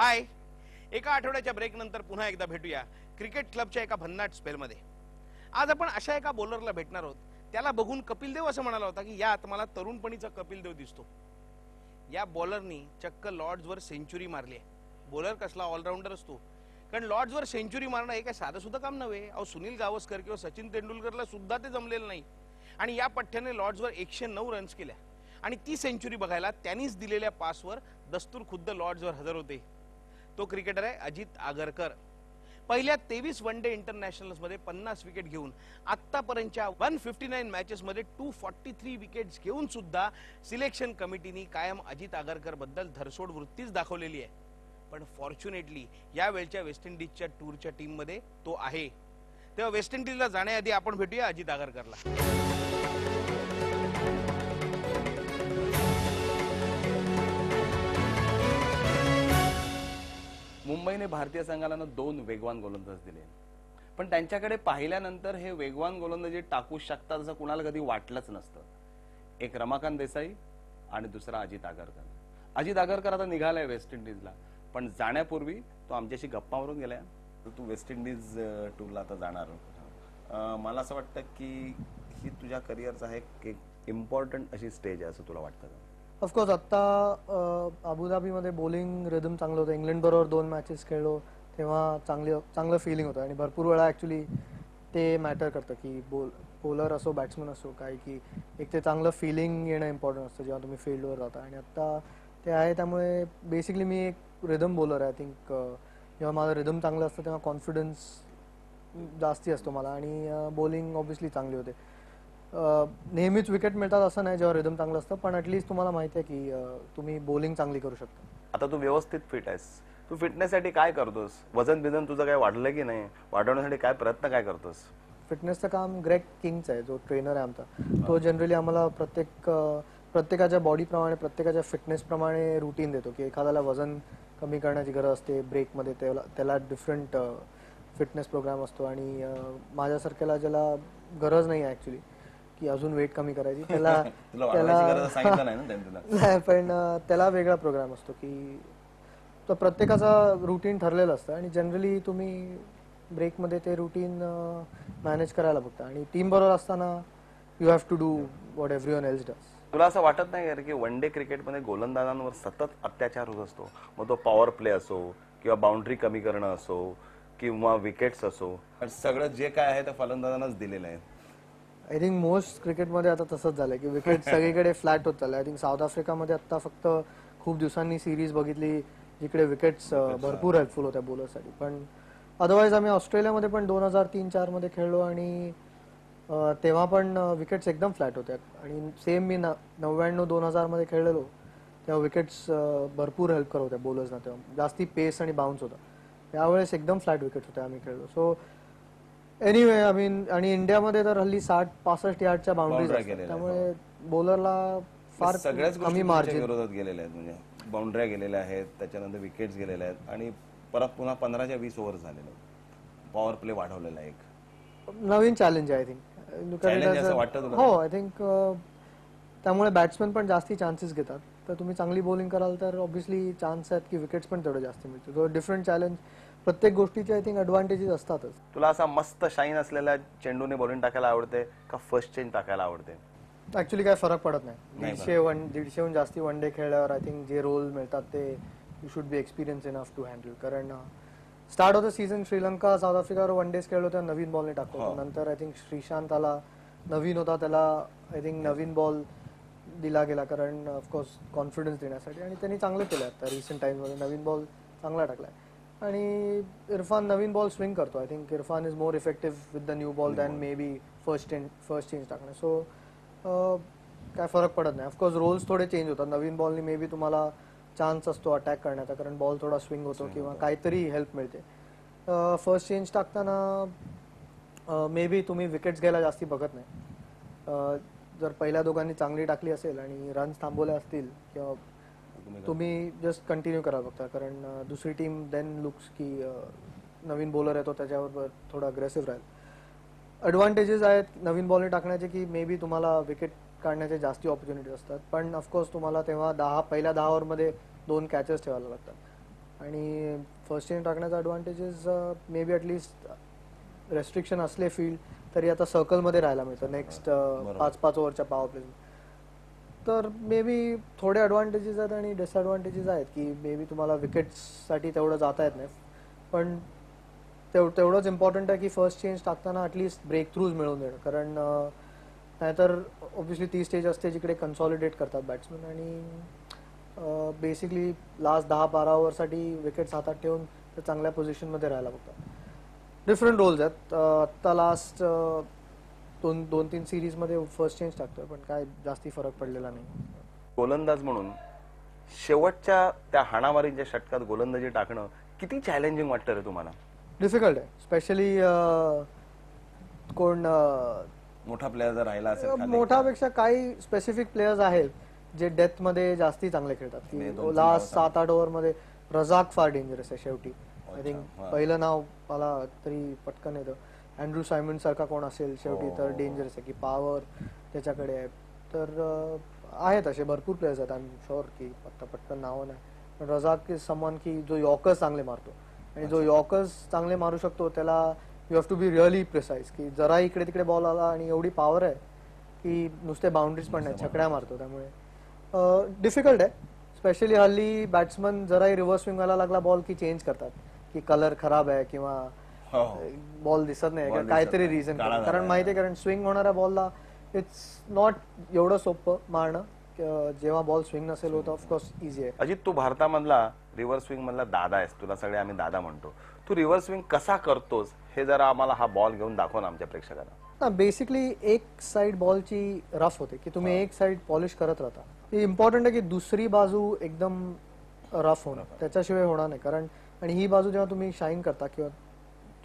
हाय, एका आठवड्याच्या ब्रेक नंतर पुन्हा एकदा भेटूया क्रिकेट क्लबच्या एका भन्नाट स्पेलमध्ये। आज आपण अशा एका बॉलरला भेटणार आहोत, त्याला बघून कपिल देव असं म्हणाला होता की यात मला तरुणपणीचा कपिल देव दिसतो। या बॉलरनी चक्क लॉर्ड्सवर सेंचुरी मारली आहे। बॉलर कसला ऑलराऊंडर असतो, कारण लॉर्ड्सवर सेंचुरी मारणं हे काय साधं सुद्धा काम नव्हे। अहो, सुनील गावस्कर किंवा सचिन तेंडुलकरला सुद्धा ते जमलेलं नाही। आणि या पठ्ठ्याने लॉर्ड्सवर 109 रन्स केल्या आणि ती सेंचुरी बघायला त्यांनीच दिलेल्या पासवर दस्तूर खुद्द लॉर्ड्सवर हजर होते। तो क्रिकेटर आहे अजित आगरकर। पहिल्या 23 वन डे इंटरनॅशनल्स मध्ये 50 विकेट घेऊन आतापर्यंतच्या 159 मॅचेस मध्ये 243 विकेट्स घेऊन सुद्धा सिलेक्शन कमिटीने कायम अजित आगरकर बद्दल धरसोड वृत्तीच दाखवलेली आहे। पण फॉर्च्युनेटली या वेळच्या वेस्ट इंडिजच्या टूरच्या टीम मध्ये तो आहे। तेव्हा वेस्ट इंडिजला जाण्याआधी आपण भेटूया अजित आगरकरला। मुंबईने भारतीय संघाला 2 वेगवान गोलंदाज दिले, पण त्यांच्याकडे पाहिल्यानंतर हे वेगवान गोलंदाजी टाकू शकतात असं कुणाला कधी वाटलंच नसतं। एक रमाकांत देसाई आणि दुसरा अजित आगरकर। अजित आगरकर आता निघालाय वेस्ट इंडिजला, पण जाण्यापूर्वी तो आमच्याशी गप्पा मारून गेलाय। तू वेस्ट इंडिज टूरला आता जाणार, मला असं वाटतं की ही तुझ्या करिअरचा एक इम्पॉर्टंट अशी स्टेज आहे असं तुला वाटतं का? ऑफकोर्स आत्ता अबुधाबीमध्ये बॉलिंग रिदम चांगलं होतं। इंग्लंड बरोबर 2 मॅचेस खेळलो तेव्हा चांगलं फिलिंग होतं आणि भरपूर वेळा ॲक्च्युली ते मॅटर करतं की बॉलर असो बॅट्समन असो काय, की एक ते चांगलं फिलिंग येणं इम्पॉर्टंट असतं जेव्हा तुम्ही फील्डवर जाता। आणि आत्ता ते आहे, त्यामुळे बेसिकली मी एक रिदम बॉलर आहे। आय थिंक जेव्हा माझं रिदम चांगलं असतं तेव्हा कॉन्फिडन्स जास्ती असतो मला आणि बॉलिंग ऑब्व्हियसली चांगली होते। नेहमीच विकेट मिळतात असं नाही जेव्हा रिदम चांगलं असतं, पण ॲटलीस्ट तुम्हाला माहिती आहे की तुम्ही बॉलिंग चांगली करू शकता। आता तू व्यवस्थित फिट आहेस, तू फिटनेससाठी काय करतोस? वजन बिजन तुझं काय वाढलं की नाही? वाढवण्यासाठी काय प्रयत्न काय करतोस? फिटनेसचं काम ग्रेग किंग्स आहे, जो ट्रेनर आहे आमचा। तो जनरली आम्हाला प्रत्येकाच्या बॉडीप्रमाणे प्रत्येकाच्या फिटनेसप्रमाणे रुटीन देतो की एखाद्याला वजन कमी करण्याची गरज असते ब्रेकमध्ये, त्याला डिफरंट फिटनेस प्रोग्राम असतो आणि माझ्यासारख्याला ज्याला गरज नाही आहे ॲक्च्युली की अजून वेट कमी करायची, नाही पण त्याला वेगळा प्रोग्राम असतो की तो प्रत्येकाचा रुटीन ठरलेलं असतं आणि जनरली तुम्ही ब्रेकमध्ये ते रुटीन मॅनेज करायला बघता आणि टीम बरोबर असताना you have to do what everyone else does. तुला असं वाटत नाही की वन डे क्रिकेटमध्ये गोलंदाजांवर सतत अत्याचार होत असतो? मग तो पॉवर प्ले असो किंवा बाउंड्री कमी करणं असो किंवा विकेट्स असो, सगळं जे काय आहे ते फलंदाजांनाच दिलेलं आहे। आय थिंक मोस्ट क्रिकेटमध्ये आता तसंच झालंय की विकेट सगळीकडे फ्लॅट होत चाललंय। आय थिंक साऊथ आफ्रिकामध्ये आता फक्त खूप दिवसांनी सिरीज बघितली जिकडे विकेट्स भरपूर हेल्पफुल होत्या बॉलरसाठी, पण अदरवाईज आम्ही ऑस्ट्रेलियामध्ये पण 2003-04 मध्ये खेळलो आणि तेव्हा पण विकेट्स एकदम फ्लॅट होत्या आणि सेम मी 99-2000 मध्ये खेळलेलो तेव्हा विकेट्स भरपूर हेल्प करत होत्या बॉलर्सना, तेव्हा जास्ती पेस आणि बाउन्स होता। यावेळेस एकदम फ्लॅट विकेट्स होत्या आम्ही खेळलो। सो एनिवे आय मीन, आणि इंडियामध्ये तर हल्ली 60-65 यार्डच्या बाउंड्रीज असतात, त्यामुळे बॉलरला फार कमी मार्जिन विरोधात गेलेल्या आहेत, म्हणजे बाउंड्र्या गेलेल्या आहेत, त्याच्यानंतर विकेट्स गेलेल्या आहेत आणि परत पुन्हा 15-20 ओव्हर झालेले आहेत। पॉवर प्ले वाढवलेला आहे, एक नवीन चॅलेंज आहे आय थिंक। हो, आय थिंक त्यामुळे बॅट्समॅन पण जास्ती चान्सेस घेतात, तर तुम्ही चांगली बॉलिंग कराल तर ऑब्व्हियसली चान्स आहेत की विकेट्स पण तेवढे जास्त मिळतील। तो डिफरंट चॅलेंज, प्रत्येक गोष्टीचे आय थिंक ॲडव्हान्टेजेस असतातच। तुला असा मस्त शाईन असलेल्या चेंडूने बॉलिंग टाकायला आवडते का फर्स्ट चेंज टाकायला आवडते? ॲक्च्युली काय फरक पडत नाही। 150हून जास्ती वन डे खेळल्यावर आय थिंक जे रोल मिळतात ते you should be experience enough to handle. कारण start of the season Sri Lanka south आफ्रिकावर वन डेज खेळलो तेव्हा नवीन बॉलने टाकतो, नंतर आय थिंक श्रीशांत आला, नवीन होता, त्याला आय थिंक नवीन बॉल दिला गेला कारण ऑफकोर्स कॉन्फिडन्स देण्यासाठी, आणि त्यांनी चांगलं केलं आता रिसेंट टाइम्समध्ये, नवीन बॉल चांगला टाकलाय। आणि इरफान नवीन बॉल स्विंग करतो। I think Irfan is more effective with the new ball than may be first change टाकणं। सो काय फरक पडत नाही। ऑफकोर्स रोल्स थोडे चेंज होतात, नवीन बॉलनी मे बी तुम्हाला चान्स असतो अटॅक करण्याचा कारण बॉल थोडा स्विंग होतो किंवा काहीतरी हेल्प मिळते। फर्स्ट चेंज टाकताना मे बी तुम्ही विकेट्स घ्यायला जास्ती बघत नाही। जर पहिल्या दोघांनी चांगली टाकली असेल आणि रन्स थांबवले असतील किंवा तुम्ही जस्ट कंटिन्यू करा बघता, कारण दुसरी टीम देन लुक्स की नवीन बॉलर येतो त्याच्यावर थोडा अग्रेसिव्ह राहील। ॲडव्हान्टेजेस आहेत नवीन बॉलने टाकण्याचे की मे बी तुम्हाला विकेट काढण्याचे जास्ती ऑपॉर्च्युनिटीज असतात, पण ऑफकोर्स तुम्हाला तेव्हा पहिल्या 10 ओव्हरमध्ये 2 कॅचेस ठेवायला लागतात आणि फर्स्ट चेंज टाकण्याचा advantages may be at least restriction असले फील्ड तरी आता सर्कलमध्ये राहायला मिळतं नेक्स्ट 5-5 ओव्हरच्या पॉवर प्ले. तर मे बी थोडे ॲडव्हान्टेजेस आहेत आणि डिसॲडव्हान्टेजेस आहेत की मे बी तुम्हाला विकेट्ससाठी तेवढं जाता येत नाही, पण तेवढंच इम्पॉर्टंट आहे की फर्स्ट चेंज टाकताना ॲटलिस्ट ब्रेक थ्रूज मिळवून देणं, कारण नाहीतर ऑब्व्हियसली ती स्टेज असते जिकडे कन्सॉलिडेट करतात बॅट्समन आणि बेसिकली लास्ट 10-12 ओव्हरसाठी विकेट्स हातात ठेवून ते चांगल्या पोझिशनमध्ये राहायला बघतात. डिफरंट रोल्स आहेत. आत्ता लास्ट 2-3 सिरीजमध्ये फर्स्ट चेंज टाकतोय, पण काय जास्ती फरक पडलेला नाही. गोलंदाज म्हणून शेवटच्या त्या हाणामारीच्या षटकात गोलंदाजी टाकणं किती चॅलेंजिंग वाटतं रे तुम्हाला? डिफिकल्ट आहे, स्पेशली कोण मोठा प्लेअर जर राहिला असेल खाली. मोठापेक्षा काही स्पेसिफिक प्लेयर्स आहेत जे डेथ मध्ये जास्ती चांगले खेळतात, की लास्ट 7-8 ओव्हरमध्ये रझाक फार डेंजरस आहे शेवटी. आय थिंक पहिलं नाव मला तरी पटकन येतं. अँड्रू सायमन सारखा कोण असेल शेवटी तर डेंजरस आहे, की पॉवर त्याच्याकडे आहे. तर आहेत असे भरपूर प्लेयर्स आहेत. आय एम शुअर की आता पटकन नावं नाही, पण रझाक इज समवन की जो यॉर्कर्स चांगले मारतो, आणि जो यॉर्कर्स चांगले मारू शकतो त्याला you have to be really precise, की जरा इकडे तिकडे बॉल आला आणि एवढी पॉवर आहे की नुसते बाउंड्रीज पण नाही, छकड्या मारतो. त्यामुळे डिफिकल्ट आहे. स्पेशली हल्ली बॅट्समन जराही रिव्हर्स स्विंग व्हायला लागला बॉल की चेंज करतात, की कलर खराब आहे किंवा बॉल दिसत नाही, काहीतरी रिझन, कारण माहिती आहे, कारण स्विंग होणाऱ्या बॉलला इट्स नॉट एवढं सोपं मारणं. जेव्हा बॉल स्विंग नसेल होतं ऑफकोर्स इझी आहे. अजित, तू भारतामधला रिव्हर्स स्विंग मधला दादा आहेस, तुला सगळे आम्ही दादा म्हणतो. तू रिव्हर्स स्विंग कसा करतोस हे जरा आम्हाला हा बॉल घेऊन दाखव ना आमच्या प्रेक्षकांना. बेसिकली एक साइड बॉलची रफ होते, की तुम्ही एक साइड पॉलिश करत राहता. हे इम्पॉर्टंट आहे की दुसरी बाजू एकदम रफ होणं, त्याच्याशिवाय होणार नाही. कारण आणि ही बाजू जेव्हा तुम्ही शाईन करता किंवा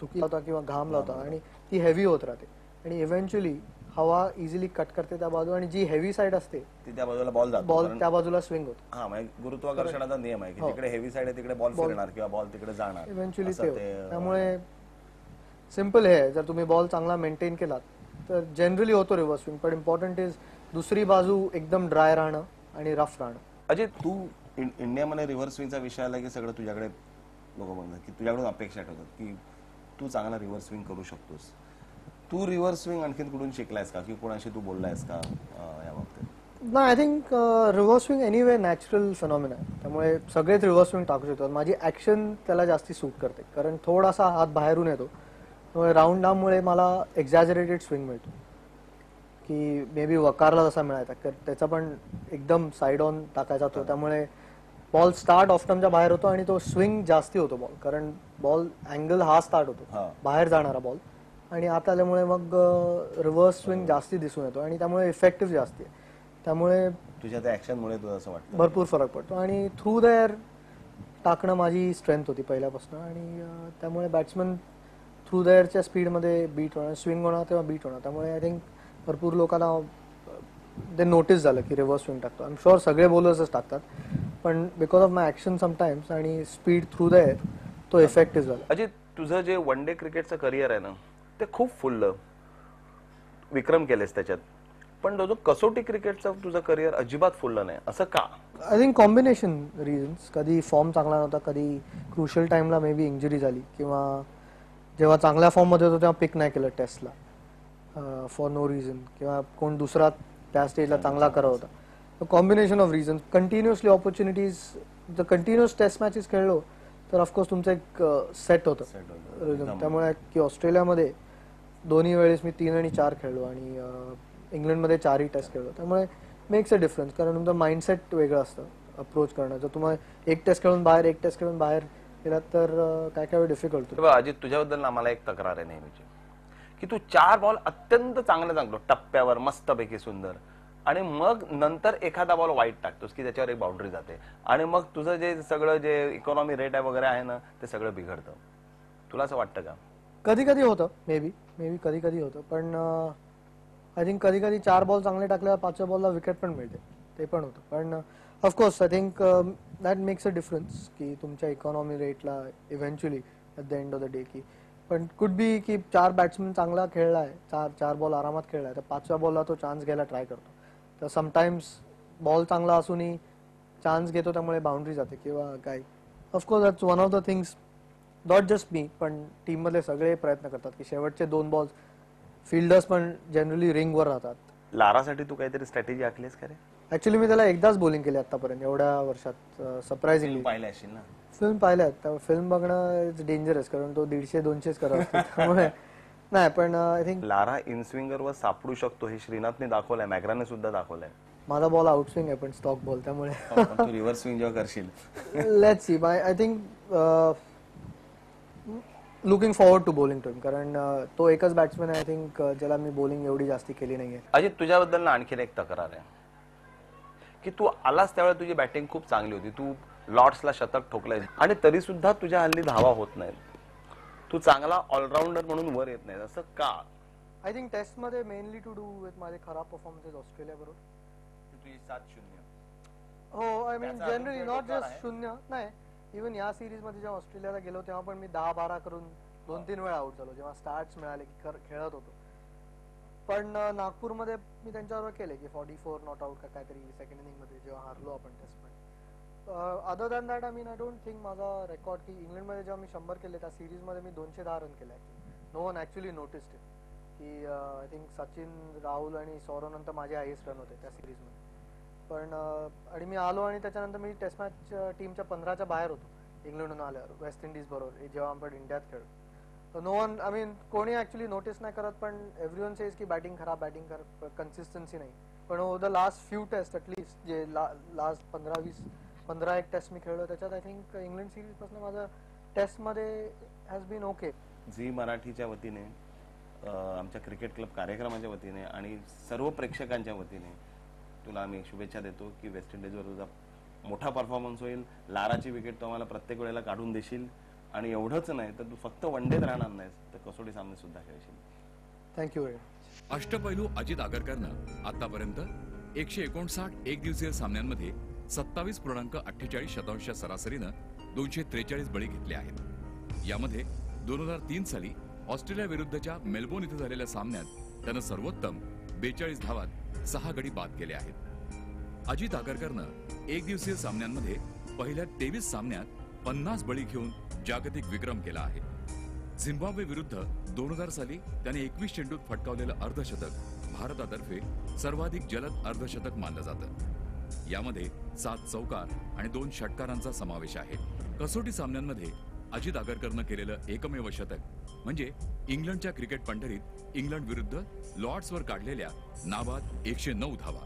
तुकी लावता किंवा घाम लावता आणि ती हेवी होत राहते आणि इव्हेंच्युअली हवा इझिली कट करते त्या बाजू, आणि जी हेवी साइड असते ती त्या बाजूला बॉल जातो, बॉल त्या बाजूला स्विंग होतो. हा, म्हणजे गुरुत्वाकर्षणाचा नियम आहे की तिकडे हेवी साइड आहे तिकडे बॉल फिरणार किंवा बॉल तिकडे जाणार इव्हेंच्युअली असं ते. त्यामुळे सिम्पल हे, जर तुम्ही बॉल चांगला मेंटेन केलात तर जनरली होतो रिव्हर्स स्विंग, पण इम्पॉर्टंट इज दुसरी बाजू एकदम ड्राय राहणं आणि रफ राहणं. अजय, तू इंडियामध्ये रिव्हर्स स्विंगचा विषय आला की सगळं तुझ्याकडे लोक बघतात, की तुझ्याकडून अपेक्षा ठेवतात की तू चांगला रिव्हर्स स्विंग करू शकतोस. तू रिव्हर्स स्विंग आणखीन कुठून शिकलायस का, की कोणाशी तू बोललायस का या बाबतीत? नाही, I think reverse swing anyway natural phenomena आहे, त्यामुळे सगळेच रिव्हर्स स्विंग टाकू शकतात. माझी ऍक्शन त्याला जास्ती सूट करते, कारण थोडासा हात बाहेरून येतो, त्यामुळे राऊंड डाऊनमुळे मला एक्झॅजरेटेड स्विंग मिळतो, की मे बी वकारला जसा मिळायचा त्याचा पण एकदम साईड ऑन टाकायचा तो. त्यामुळे बॉल स्टार्ट ऑफ टर्मच्या बाहेर होतो आणि तो स्विंग जास्ती होतो बॉल, कारण बॉल अँगल हा स्टार्ट होतो बाहेर जाणारा बॉल, आणि आत आल्यामुळे मग रिव्हर्स स्विंग जास्ती दिसून येतो आणि त्यामुळे इफेक्टिव्ह जास्ती आहे. त्यामुळे तुझ्या त्या ऍक्शनमुळे तुला असं वाटतं भरपूर फरक पडतो. आणि थ्रू द एअर टाकणं माझी स्ट्रेंथ होती पहिल्यापासून, आणि त्यामुळे बॅट्समन थ्रू द एअरच्या स्पीडमध्ये बीट होणार, स्विंग होणार तेव्हा बीट होणार. त्यामुळे आय थिंक भरपूर लोकांना ते नोटीस झालं की रिव्हर्स स्विंग टाकतो. आय एम शुअर सगळे बॉलर्सच टाकतात, पण because of my action sometimes आणि स्पीड थ्रू द एअर तो इफेक्टिव्ह झाला. अजित, तुझं जे वन डे क्रिकेटचं करिअर आहे ना ते खूप फुललं, विक्रम केलेस त्याच्यात, पण जो कसोटी क्रिकेटचं तुझं करिअर अजिबात फुललं नाही, असं का? I think combination reasons. कधी फॉर्म चांगला नव्हता, कधी क्रुशियल टाइमला मे बी इंजुरी झाली, किंवा जेव्हा चांगल्या फॉर्ममध्ये होतो तेव्हा पिक नाही केलं टेस्टला फॉर नो रिझन, किंवा कोण दुसरा त्या स्टेजला चांगला करत होता. Combination of reasons. Continuously opportunities, जर कंटिन्युअस टेस्ट मॅचेस खेळलो तर ऑफकोर्स तुमचं एक सेट होतं रिझन. त्यामुळे की ऑस्ट्रेलियामध्ये दोन्ही वेळेस मी 3 आणि 4 खेळलो, आणि इंग्लंडमध्ये 4ही टेस्ट खेळलो. त्यामुळे मेक्स अ डिफरन्स, कारण तुमचं माइंडसेट वेगळं असतं अप्रोच करणं. जर तुम्हाला एक टेस्ट खेळून बाहेर गेलात तर काय काय डिफिकल्ट होतं. अजित, तुझ्याबद्दल आम्हाला एक तक्रार आहे नेहमीची, की तू 4 बॉल अत्यंत चांगलं टप्प्यावर मस्तपैकी सुंदर, आणि मग नंतर एखादा बॉल वाईट टाकतोस की त्याच्यावर एक बाउंड्री जाते, आणि मग तुझं जे सगळं जे इकॉनॉमी रेट आहे वगैरे आहे ना ते सगळं बिघडतं. तुला असं वाटतं का? कधी कधी होतं, मे बी कधी कधी होतं, पण आय थिंक कधी कधी 4 बॉल चांगले टाकल्यावर 5व्या बॉलला विकेट पण मिळते, ते पण होतं. पण of course I think that makes a difference, की तुमच्या इकॉनॉमी रेटला eventually at the end of the day, की पण कुड बी की 4 बॅट्समन चांगला खेळलाय, 4 बॉल आरामात खेळलाय, तर 5व्या बॉलला तो चान्स घ्यायला ट्राय करतो. तर समटाइम्स बॉल चांगला असूनही चान्स घेतो, त्यामुळे बाउंड्री जाते किंवा काय. Of course that's one of the things, not just मी पण टीम मधले सगळे प्रयत्न करतात की शेवटचे 2 बॉल्स फिल्डर्स पण जनरली रिंगवर राहतात. लारासाठी तू काहीतरी स्ट्रॅटेजी आखलीस का रे? ऍक्च्युली मी त्याला एकदाच बॉलिंग केली आतापर्यंत एवढ्या वर्षात. सरप्राइझिंगली पाहिले असशील ना. फिल्म पाहिल्यात, फिल्म बघणं इट्स डेंजरस कारण तो 150-200 करत असतो. त्यामुळे नाही, पण आय थिंक लारा इनस्विंगर वर सापडू शकतो हे श्रीनाथने दाखवलंय, मॅग्राने सुद्धा दाखवलंय. माझा बॉल आउटस्विंग आहे पण स्टॉक बॉल, त्यामुळे तू रिव्हर्स स्विंग जेव्हा करशील let's see. I think looking forward to bowling to him, कारण तो एकच बॅट्समॅन आहे आय थिंक ज्याला मी बॉलिंग एवढी जास्ती केली नाहीये. अजित, तुझ्याबद्दल ना आणखीन एक तक्रार आहे की तू आलास त्यावेळेला तुझी बॅटिंग खूप चांगली होती, तू लॉर्ड्सला शतक ठोकलंय आणि तरी सुद्धा तुझ्या हल्ली धावा होत नाहीत, तू चांगला ऑलराऊंडर म्हणून वर येत नाही, असं का? आय थिंक टेस्ट मध्ये मेनली टू डू विथ माझे खराब परफॉर्मन्सेस ऑस्ट्रेलिया बरोबर. तुझी 7-0. हो, आय मीन त्याचा जनरली अजून नॉट प्रकार जस्ट आहे. 0 नाही, इव्हन या सिरीज मध्ये जेव्हा ऑस्ट्रेलियाला गेलो तेव्हा पण मी 10-12 करून 2-3 वेळा आउट झालो जेव्हा स्टार्ट्स मिळाले की खेळत होतो. पण नागपूरमध्ये मी त्यांच्याबरोबर केले की 44 नॉट आउट का काहीतरी सेकंड इनिंग मध्ये जेव्हा हारलो आपण टेस्ट मध्ये. Other than that I mean I don't think माझा रेकॉर्ड की इंग्लंडमध्ये जेव्हा मी 100 केले त्या सिरीज मध्ये मी 210 रन केले. No one actually noticed it की आय थिंक सचिन, राहुल आणि सौरव नंतर माझे हायेस्ट रन होते त्या सिरीज मध्ये. पण आणि मी आलो आणि त्याच्यानंतर मी टेस्ट मॅच टीमच्या 15च्या बाहेर होतो इंग्लंडहून आल्यावर वेस्ट इंडिज बरोबर जेव्हा आपण इंडियात खेळलो. नो वन, आय मीन कोणी ऍक्च्युली नोटीस नाही करत, पण एव्हरीवन सेज की बॅटिंग खराब, कन्सिस्टन्सी नाही. पण over the last few test at least जे लास्ट 15 टेस्ट मी खेळलो त्याच्यात आय थिंक इंग्लंड सिरीज पासून माझं टेस्ट मध्ये हॅज बीन ओके. झी मराठीच्या वतीने, आमच्या क्रिकेट क्लब कार्यक्रमाच्या वतीने आणि सर्व प्रेक्षकांच्या वतीने तुला आम्ही शुभेच्छा देतो की वेस्ट इंडिजवर तुझा मोठा परफॉर्मन्स होईल. लाराची विकेट तू आम्हाला प्रत्येक वेळेला काढून देशील आणि एवढंच नाही तर तू फक्त वनडेत राहणार नाहीस तर कसोटी सामने सुद्धा खेळशील. Thank you very much. अष्टपैलू अजित आगरकरनं आतापर्यंत 159 एक दिवसीय सामन्यांमध्ये 27.48 शतांश सरासरीनं 243 बळी घेतले आहेत. यामध्ये 2003 साली ऑस्ट्रेलिया विरुद्धच्या मेलबोर्न इथं झालेल्या सामन्यात त्यानं सर्वोत्तम 42 धावात 6 गडी बाद केले आहेत. अजित आगरकरनं एक दिवसीय सामन्यांमध्ये पहिल्या 23 सामन्यात 50 बळी घेऊन जागतिक विक्रम केला आहे. झिम्बाब्वे विरुद्ध 2000 साली त्याने 21 चेंडूत फटकावलेलं अर्धशतक भारतातर्फे सर्वाधिक जलद अर्धशतक मानलं जातं. यामध्ये 7 चौकार आणि 2 षटकारांचा समावेश आहे. कसोटी सामन्यांमध्ये अजित आगरकरनं केलेलं एकमेव शतक म्हणजे इंग्लंडच्या क्रिकेट पंढरीत इंग्लंड विरुद्ध लॉर्ड्सवर काढलेल्या नाबाद 109 धावा.